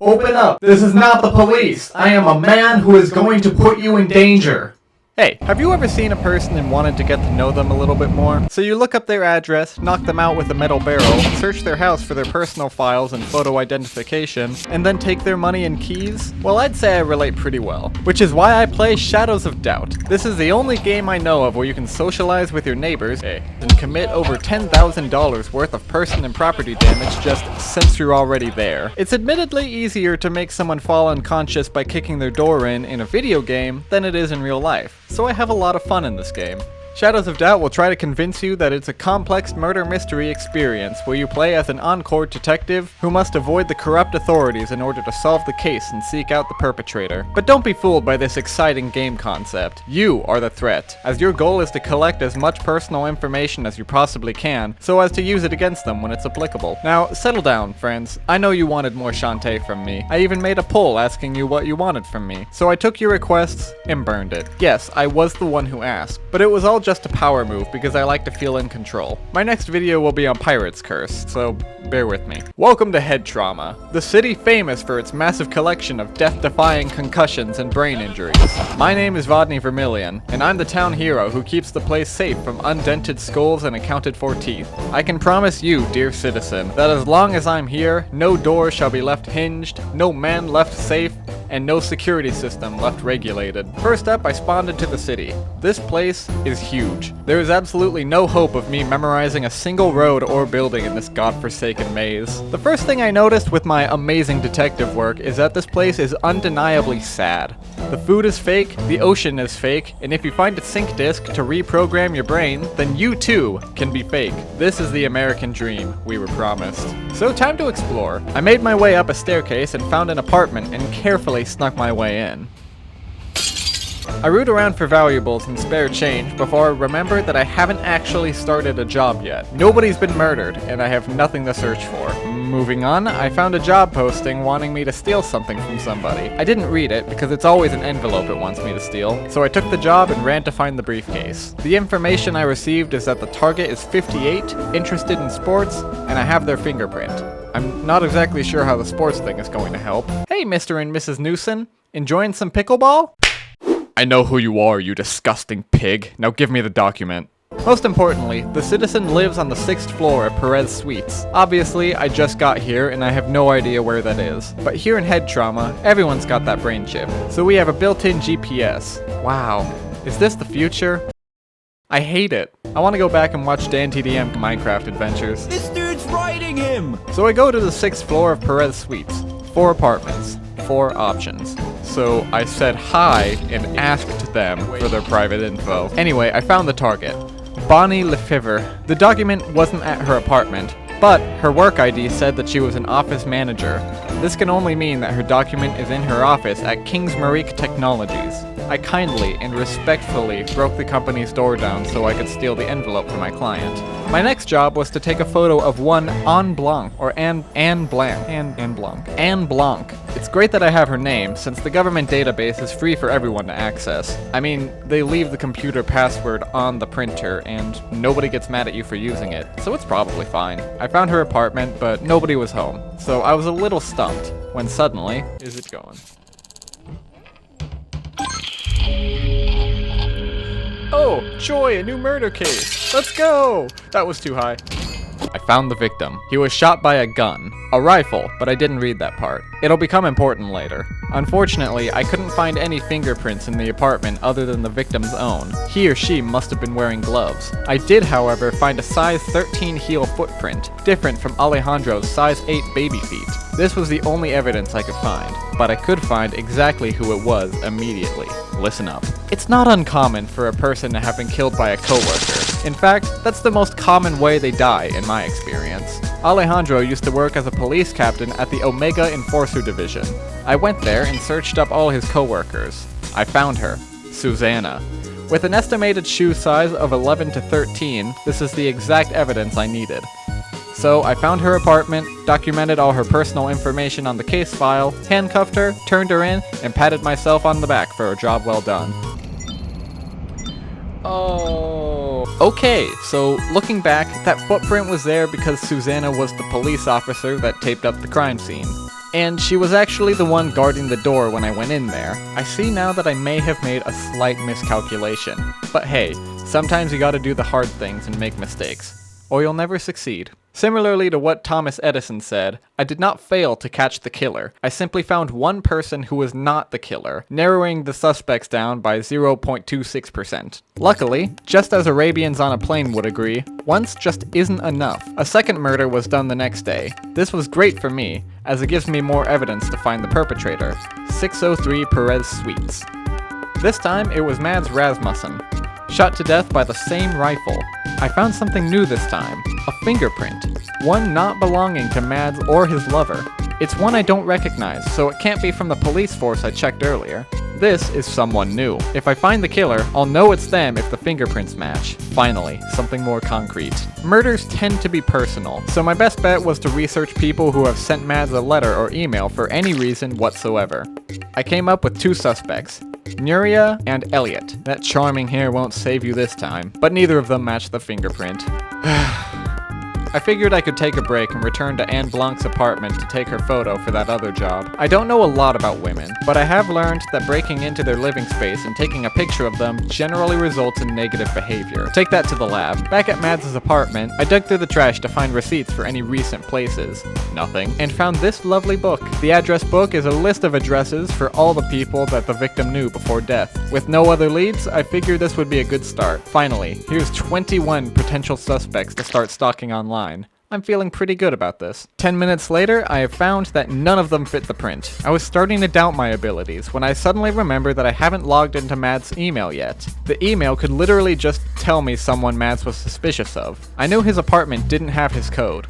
Open up. This is not the police. I am a man who is going to put you in danger. Hey, have you ever seen a person and wanted to get to know them a little bit more? So you look up their address, knock them out with a metal barrel, search their house for their personal files and photo identification, and then take their money and keys? Well, I'd say I relate pretty well. Which is why I play Shadows of Doubt. This is the only game I know of where you can socialize with your neighbors and commit over $10,000 worth of person and property damage just since you're already there. It's admittedly easier to make someone fall unconscious by kicking their door in a video game than it is in real life. So I have a lot of fun in this game. Shadows of Doubt will try to convince you that it's a complex murder mystery experience where you play as an on-court detective who must avoid the corrupt authorities in order to solve the case and seek out the perpetrator. But don't be fooled by this exciting game concept. You are the threat, as your goal is to collect as much personal information as you possibly can so as to use it against them when it's applicable. Now, settle down, friends. I know you wanted more Shantae from me. I even made a poll asking you what you wanted from me. So I took your requests and burned it. Yes, I was the one who asked, but it was all just a power move because I like to feel in control. My next video will be on Pirate's Curse, so bear with me. Welcome to Head Trauma, the city famous for its massive collection of death-defying concussions and brain injuries. My name is Vodney Vermillion, and I'm the town hero who keeps the place safe from undented skulls and accounted for teeth. I can promise you, dear citizen, that as long as I'm here, no door shall be left hinged, no man left safe, and no security system left regulated. First up, I spawned into the city. This place is huge. There is absolutely no hope of me memorizing a single road or building in this godforsaken maze. The first thing I noticed with my amazing detective work is that this place is undeniably sad. The food is fake, the ocean is fake, and if you find a sync disk to reprogram your brain, then you too can be fake. This is the American dream we were promised. So time to explore. I made my way up a staircase and found an apartment and carefully snuck my way in. I root around for valuables and spare change before I remember that I haven't actually started a job yet. Nobody's been murdered, and I have nothing to search for. Moving on, I found a job posting wanting me to steal something from somebody. I didn't read it because it's always an envelope it wants me to steal, so I took the job and ran to find the briefcase. The information I received is that the target is 58, interested in sports, and I have their fingerprint. I'm not exactly sure how the sports thing is going to help. Hey, Mr. and Mrs. Newson, enjoying some pickleball? I know who you are, you disgusting pig. Now give me the document. Most importantly, the citizen lives on the 6th floor of Perez Suites. Obviously, I just got here and I have no idea where that is. But here in Head Trauma, everyone's got that brain chip. So we have a built-in GPS. Wow, is this the future? I hate it. I want to go back and watch Dan TDM Minecraft adventures. This dude's riding him! So I go to the 6th floor of Perez Suites. 4 apartments. 4 options. So I said hi and asked them for their private info. Anyway, I found the target. Bonnie Lefevre. The document wasn't at her apartment, but her work ID said that she was an office manager. This can only mean that her document is in her office at Kingsmarique Technologies. I kindly and respectfully broke the company's door down so I could steal the envelope for my client. My next job was to take a photo of one Anne Blanc, or Anne Blanc. It's great that I have her name, since the government database is free for everyone to access. I mean, they leave the computer password on the printer, and nobody gets mad at you for using it, so it's probably fine. I found her apartment, but nobody was home, so I was a little stumped, when suddenly, is it going? Oh, joy, a new murder case. Let's go. That was too high. I found the victim. He was shot by a gun. A rifle, but I didn't read that part. It'll become important later. Unfortunately, I couldn't find any fingerprints in the apartment other than the victim's own. He or she must have been wearing gloves. I did, however, find a size 13 heel footprint, different from Alejandro's size 8 baby feet. This was the only evidence I could find, but I could find exactly who it was immediately. Listen up. It's not uncommon for a person to have been killed by a coworker. In fact, that's the most common way they die in my experience. Alejandro used to work as a police captain at the Omega Enforcer Division. I went there and searched up all his coworkers. I found her, Susanna. With an estimated shoe size of 11 to 13, this is the exact evidence I needed. So I found her apartment, documented all her personal information on the case file, handcuffed her, turned her in, and patted myself on the back for a job well done. Oh. Okay, so looking back, that footprint was there because Susanna was the police officer that taped up the crime scene. And she was actually the one guarding the door when I went in there. I see now that I may have made a slight miscalculation. But hey, sometimes you gotta do the hard things and make mistakes, or you'll never succeed. Similarly to what Thomas Edison said, I did not fail to catch the killer. I simply found one person who was not the killer, narrowing the suspects down by 0.26%. Luckily, just as Arabians on a plane would agree, once just isn't enough. A second murder was done the next day. This was great for me, as it gives me more evidence to find the perpetrator. 603 Perez Suites. This time, it was Mads Rasmussen, shot to death by the same rifle. I found something new this time, a fingerprint, one not belonging to Mads or his lover. It's one I don't recognize, so it can't be from the police force I checked earlier. This is someone new. If I find the killer, I'll know it's them if the fingerprints match. Finally, something more concrete. Murders tend to be personal, so my best bet was to research people who have sent Mads a letter or email for any reason whatsoever. I came up with two suspects, Nuria and Elliot. That charming hair won't save you this time, but neither of them matched the fingerprint. I figured I could take a break and return to Anne Blanc's apartment to take her photo for that other job. I don't know a lot about women, but I have learned that breaking into their living space and taking a picture of them generally results in negative behavior. Take that to the lab. Back at Mads' apartment, I dug through the trash to find receipts for any recent places. Nothing. And found this lovely book. The address book is a list of addresses for all the people that the victim knew before death. With no other leads, I figured this would be a good start. Finally, here's 21 potential suspects to start stalking online. I'm feeling pretty good about this. 10 minutes later, I have found that none of them fit the print. I was starting to doubt my abilities when I suddenly remembered that I haven't logged into Mads' email yet. The email could literally just tell me someone Mads was suspicious of. I knew his apartment didn't have his code,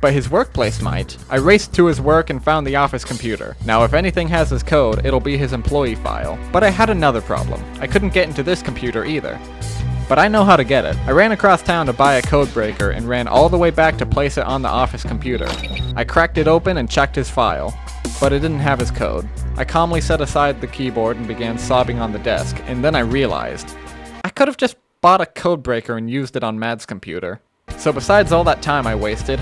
but his workplace might. I raced to his work and found the office computer. Now if anything has his code, it'll be his employee file. But I had another problem. I couldn't get into this computer either. But I know how to get it. I ran across town to buy a code breaker and ran all the way back to place it on the office computer. I cracked it open and checked his file, but it didn't have his code. I calmly set aside the keyboard and began sobbing on the desk, and then I realized I could have just bought a code breaker and used it on Mads' computer. So besides all that time I wasted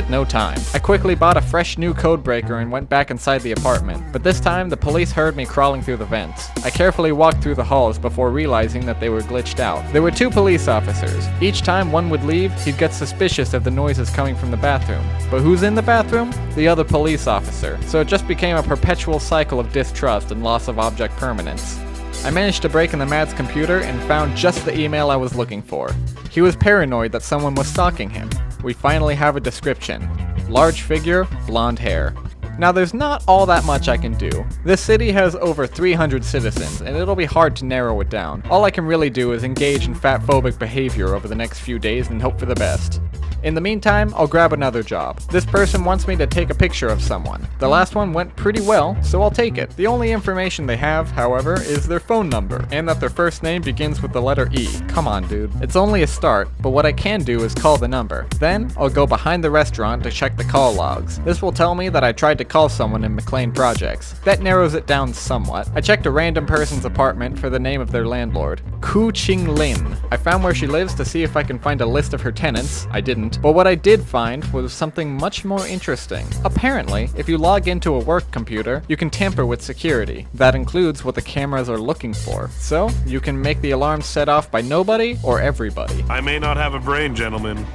no time. I quickly bought a fresh new code breaker and went back inside the apartment, but this time the police heard me crawling through the vents. I carefully walked through the halls before realizing that they were glitched out. There were two police officers. Each time one would leave, he'd get suspicious of the noises coming from the bathroom. But who's in the bathroom? The other police officer. So it just became a perpetual cycle of distrust and loss of object permanence. I managed to break in the Mads' computer and found just the email I was looking for. He was paranoid that someone was stalking him. We finally have a description. Large figure, blonde hair. Now there's not all that much I can do. This city has over 300 citizens, and it'll be hard to narrow it down. All I can really do is engage in fatphobic behavior over the next few days and hope for the best. In the meantime, I'll grab another job. This person wants me to take a picture of someone. The last one went pretty well, so I'll take it. The only information they have, however, is their phone number, and that their first name begins with the letter E. Come on, dude. It's only a start, but what I can do is call the number. Then, I'll go behind the restaurant to check the call logs. This will tell me that I tried to call someone in McLean Projects. That narrows it down somewhat. I checked a random person's apartment for the name of their landlord, Ku Ching Lin. I found where she lives to see if I can find a list of her tenants. I didn't. But what I did find was something much more interesting. Apparently, if you log into a work computer, you can tamper with security. That includes what the cameras are looking for. So, you can make the alarms set off by nobody or everybody. I may not have a brain, gentlemen,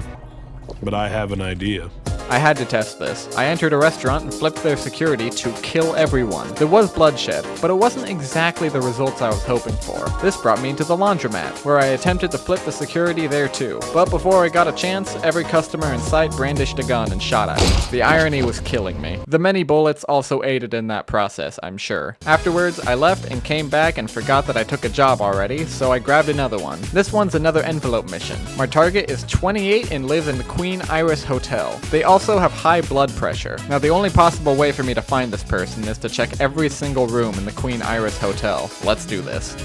but I have an idea. I had to test this. I entered a restaurant and flipped their security to kill everyone. There was bloodshed, but it wasn't exactly the results I was hoping for. This brought me to the laundromat, where I attempted to flip the security there too. But before I got a chance, every customer in sight brandished a gun and shot at me. The irony was killing me. The many bullets also aided in that process, I'm sure. Afterwards, I left and came back and forgot that I took a job already, so I grabbed another one. This one's another envelope mission. My target is 28 and lives in the Queen Iris Hotel. They also have high blood pressure. Now the only possible way for me to find this person is to check every single room in the Queen Iris Hotel. Let's do this.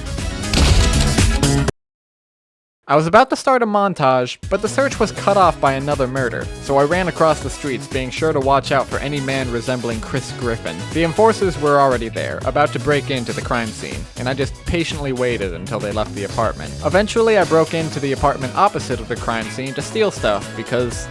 I was about to start a montage, but the search was cut off by another murder, so I ran across the streets being sure to watch out for any man resembling Chris Griffin. The enforcers were already there, about to break into the crime scene, and I just patiently waited until they left the apartment. Eventually I broke into the apartment opposite of the crime scene to steal stuff, because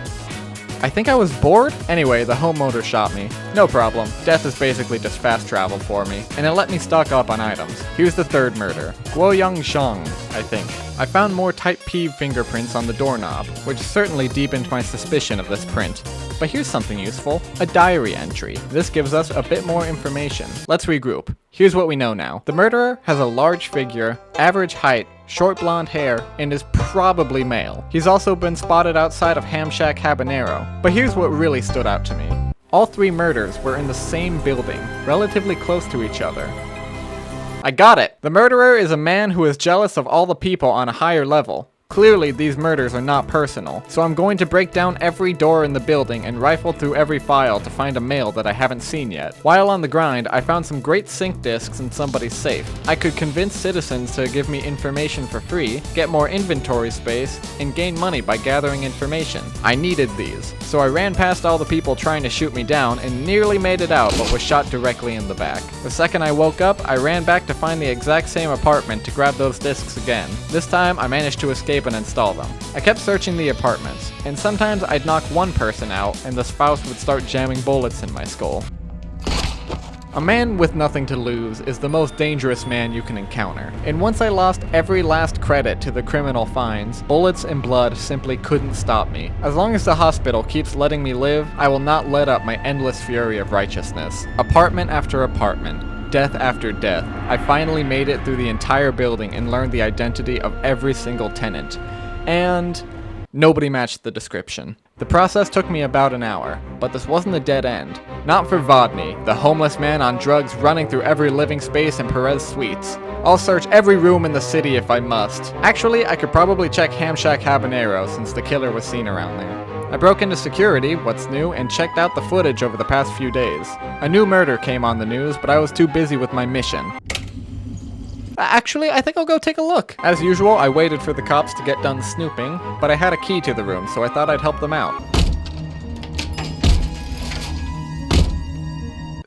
I think I was bored? Anyway, the homeowner shot me. No problem. Death is basically just fast travel for me, and it let me stock up on items. Here's the third murder. Guoyang Shang, I think. I found more Type P fingerprints on the doorknob, which certainly deepened my suspicion of this print. But here's something useful. A diary entry. This gives us a bit more information. Let's regroup. Here's what we know now. The murderer has a large figure, average height, short blonde hair, and is probably male. He's also been spotted outside of Ham Shack Habanero. But here's what really stood out to me. All 3 murders were in the same building, relatively close to each other. I got it! The murderer is a man who is jealous of all the people on a higher level. Clearly, these murders are not personal, so I'm going to break down every door in the building and rifle through every file to find a male that I haven't seen yet. While on the grind, I found some great sync disks in somebody's safe. I could convince citizens to give me information for free, get more inventory space, and gain money by gathering information. I needed these, so I ran past all the people trying to shoot me down and nearly made it out, but was shot directly in the back. The second I woke up, I ran back to find the exact same apartment to grab those disks again. This time, I managed to escape and install them. I kept searching the apartments, and sometimes I'd knock one person out and the spouse would start jamming bullets in my skull. A man with nothing to lose is the most dangerous man you can encounter, and once I lost every last credit to the criminal fines, bullets and blood simply couldn't stop me. As long as the hospital keeps letting me live, I will not let up my endless fury of righteousness. Apartment after apartment. Death after death, I finally made it through the entire building and learned the identity of every single tenant. And nobody matched the description. The process took me about an hour, but this wasn't a dead end. Not for Vodny, the homeless man on drugs running through every living space in Perez Suites. I'll search every room in the city if I must. Actually, I could probably check Ham Shack Habanero since the killer was seen around there. I broke into security, what's new, and checked out the footage over the past few days. A new murder came on the news, but I was too busy with my mission. Actually, I think I'll go take a look. As usual, I waited for the cops to get done snooping, but I had a key to the room, so I thought I'd help them out.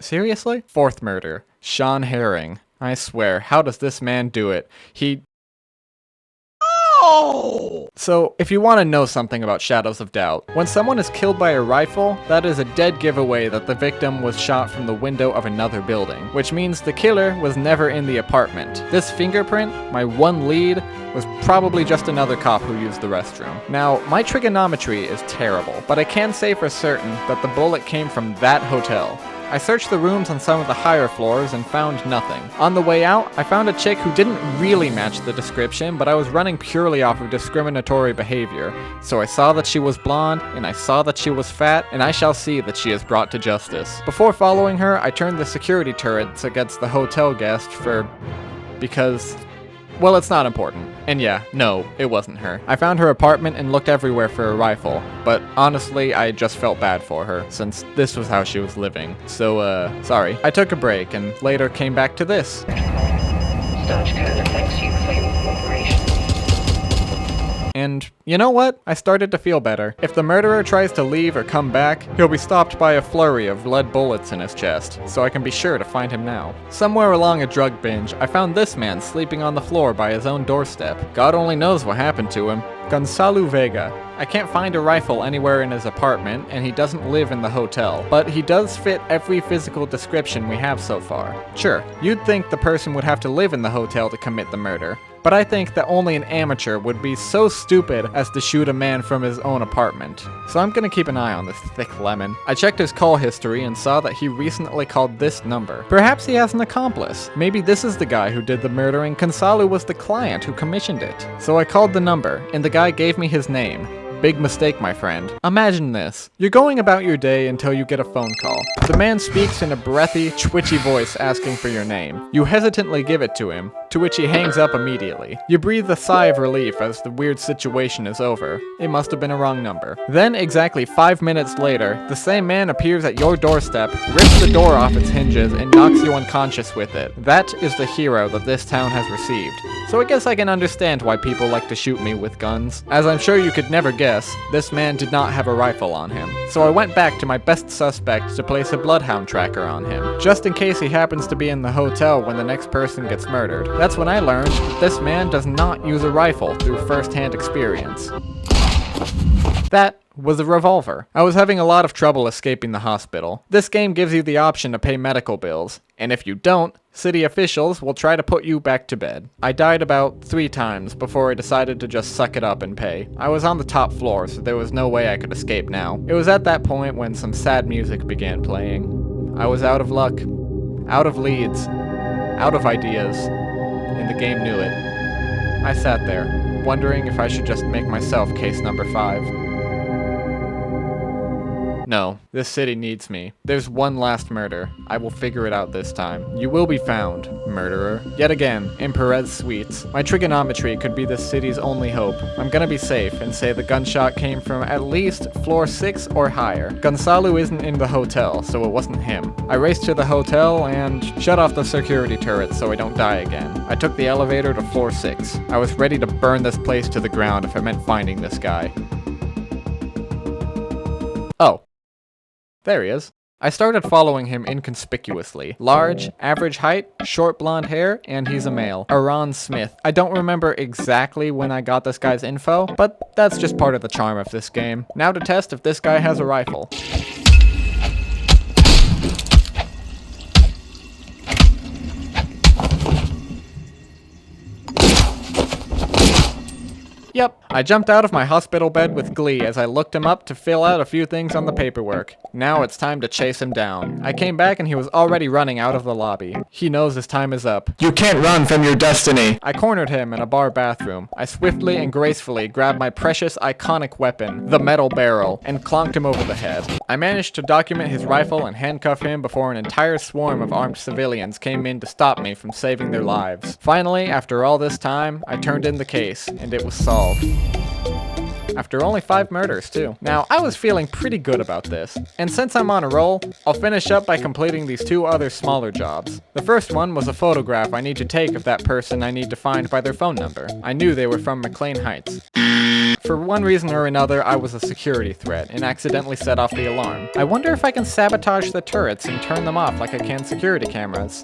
Seriously? 4th murder. Sean Herring. I swear, how does this man do it? So, if you want to know something about Shadows of Doubt, when someone is killed by a rifle, that is a dead giveaway that the victim was shot from the window of another building, which means the killer was never in the apartment. This fingerprint, my one lead, was probably just another cop who used the restroom. Now, my trigonometry is terrible, but I can say for certain that the bullet came from that hotel. I searched the rooms on some of the higher floors and found nothing. On the way out, I found a chick who didn't really match the description, but I was running purely off of discriminatory behavior. So I saw that she was blonde, and I saw that she was fat, and I shall see that she is brought to justice. Before following her, I turned the security turrets against the hotel guest because... well, it's not important. And yeah, no, it wasn't her. I found her apartment and looked everywhere for a rifle, but honestly, I just felt bad for her, since this was how she was living. So, sorry. I took a break and later came back to this. Starch code thanks you for your cooperation. And you know what? I started to feel better. If the murderer tries to leave or come back, he'll be stopped by a flurry of lead bullets in his chest, so I can be sure to find him now. Somewhere along a drug binge, I found this man sleeping on the floor by his own doorstep. God only knows what happened to him. Gonzalo Vega. I can't find a rifle anywhere in his apartment, and he doesn't live in the hotel, but he does fit every physical description we have so far. Sure, you'd think the person would have to live in the hotel to commit the murder, but I think that only an amateur would be so stupid as to shoot a man from his own apartment. So I'm gonna keep an eye on this thick lemon. I checked his call history and saw that he recently called this number. Perhaps he has an accomplice. Maybe this is the guy who did the murder and Gonzalo was the client who commissioned it. So I called the number, and the guy gave me his name. Big mistake, my friend. Imagine this. You're going about your day until you get a phone call. The man speaks in a breathy, twitchy voice asking for your name. You hesitantly give it to him, to which he hangs up immediately. You breathe a sigh of relief as the weird situation is over. It must have been a wrong number. Then, exactly 5 minutes later, the same man appears at your doorstep, rips the door off its hinges, and knocks you unconscious with it. That is the hero that this town has received. So I guess I can understand why people like to shoot me with guns. As I'm sure you could never guess, this man did not have a rifle on him. So I went back to my best suspect to place a bloodhound tracker on him, just in case he happens to be in the hotel when the next person gets murdered. That's when I learned that this man does not use a rifle through first-hand experience. That was a revolver. I was having a lot of trouble escaping the hospital. This game gives you the option to pay medical bills, and if you don't, city officials will try to put you back to bed. I died about 3 times before I decided to just suck it up and pay. I was on the top floor, so there was no way I could escape now. It was at that point when some sad music began playing. I was out of luck, out of leads, out of ideas, and the game knew it. I sat there, wondering if I should just make myself case number 5. No, this city needs me. There's one last murder. I will figure it out this time. You will be found, murderer. Yet again, in Perez Suites. My trigonometry could be this city's only hope. I'm gonna be safe and say the gunshot came from at least floor 6 or higher. Gonzalo isn't in the hotel, so it wasn't him. I raced to the hotel and shut off the security turrets so I don't die again. I took the elevator to floor 6. I was ready to burn this place to the ground if it meant finding this guy. Oh. There he is. I started following him inconspicuously. Large, average height, short blonde hair, and he's a male. Aron Smith. I don't remember exactly when I got this guy's info, but that's just part of the charm of this game. Now to test if this guy has a rifle. Yep, I jumped out of my hospital bed with glee as I looked him up to fill out a few things on the paperwork. Now it's time to chase him down. I came back and he was already running out of the lobby. He knows his time is up. You can't run from your destiny. I cornered him in a bar bathroom. I swiftly and gracefully grabbed my precious iconic weapon, the metal barrel, and clonked him over the head. I managed to document his rifle and handcuff him before an entire swarm of armed civilians came in to stop me from saving their lives. Finally, after all this time, I turned in the case, and it was solved. After only 5 murders, too. Now, I was feeling pretty good about this, and since I'm on a roll, I'll finish up by completing these 2 other smaller jobs. The first one was a photograph I need to take of that person I need to find by their phone number. I knew they were from McLean Heights. For one reason or another, I was a security threat and accidentally set off the alarm. I wonder if I can sabotage the turrets and turn them off like I can security cameras.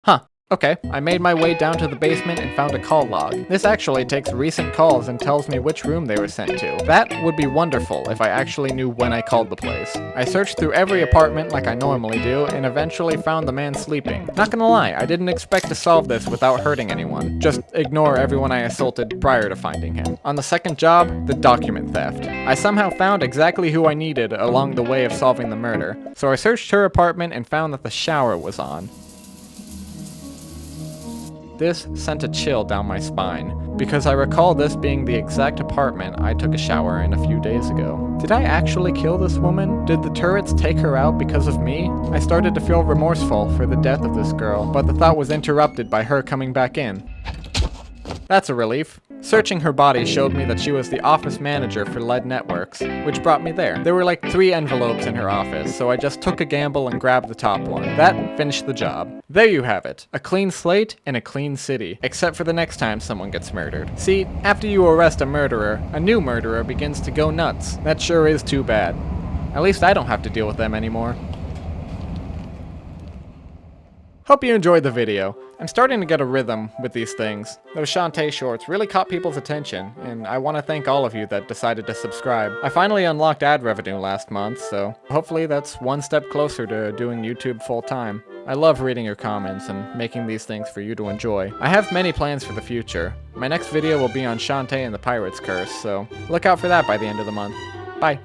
Huh. Okay, I made my way down to the basement and found a call log. This actually takes recent calls and tells me which room they were sent to. That would be wonderful if I actually knew when I called the place. I searched through every apartment like I normally do and eventually found the man sleeping. Not gonna lie, I didn't expect to solve this without hurting anyone. Just ignore everyone I assaulted prior to finding him. On the second job, the document theft. I somehow found exactly who I needed along the way of solving the murder. So I searched her apartment and found that the shower was on. This sent a chill down my spine, because I recall this being the exact apartment I took a shower in a few days ago. Did I actually kill this woman? Did the turrets take her out because of me? I started to feel remorseful for the death of this girl, but the thought was interrupted by her coming back in. That's a relief. Searching her body showed me that she was the office manager for LED Networks, which brought me there. There were like 3 envelopes in her office, so I just took a gamble and grabbed the top one. That finished the job. There you have it. A clean slate and a clean city. Except for the next time someone gets murdered. See, after you arrest a murderer, a new murderer begins to go nuts. That sure is too bad. At least I don't have to deal with them anymore. Hope you enjoyed the video. I'm starting to get a rhythm with these things. Those Shantae shorts really caught people's attention, and I want to thank all of you that decided to subscribe. I finally unlocked ad revenue last month, so hopefully that's one step closer to doing YouTube full time. I love reading your comments and making these things for you to enjoy. I have many plans for the future. My next video will be on Shantae and the Pirate's Curse, so look out for that by the end of the month. Bye.